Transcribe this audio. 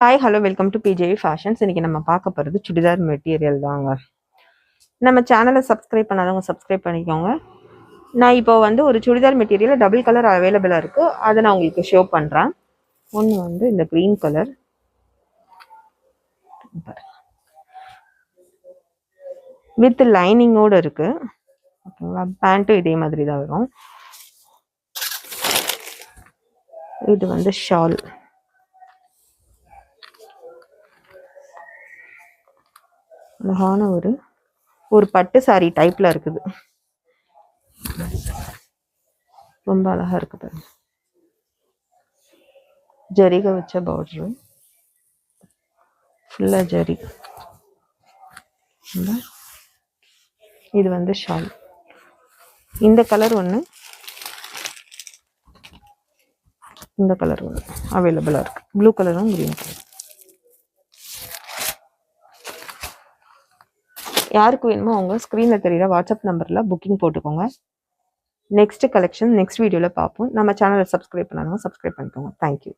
Hi hello welcome to BJV fashions. இன்னைக்கு நம்ம பார்க்க போகிறது சுடிதார் மெட்டீரியல் தாங்க. நம்ம சேனலை சப்ஸ்கிரைப் பண்ணாதவங்க சப்ஸ்கிரைப் பண்ணிக்கோங்க. நான் இப்போ வந்து ஒரு சுடிதார் மெட்டீரியல் டபுள் கலர் அவைலபிளாக இருக்குது, அதை நான் உங்களுக்கு ஷோ பண்ணுறேன். ஒன்று வந்து இந்த க்ரீன் கலர் வித் லைனிங்கோடு இருக்குது. ஓகேங்களா? பேண்ட்டும் இதே மாதிரி தான் வரும். இது வந்து ஷால். அழகான ஒரு பட்டு சாரி டைப்ல இருக்குது. ரொம்ப அழகா இருக்கு பாருங்க. ஜரிகை வச்ச பார்டர், ஃபுல்லா ஜரி. இது வந்து ஷால். இந்த கலர் ஒன்று, இந்த கலர் ஒன்று அவைலபிளா இருக்கு. ப்ளூ கலரும் கிரீன் கலர். யாருக்கு வேணுமோ அவங்க ஸ்க்ரீனில் தெரியுற வாட்ஸ்அப் நம்பரில் புக்கிங் போட்டுக்கோங்க. நெக்ஸ்ட் கலெக்ஷன் நெக்ஸ்ட் வீடியோவில் பார்ப்போம். நம்ம சேனலை சப்ஸ்கிரைப் பண்ணாதவங்க சப்ஸ்கிரைப் பண்ணிக்கோங்க. தேங்க்யூ.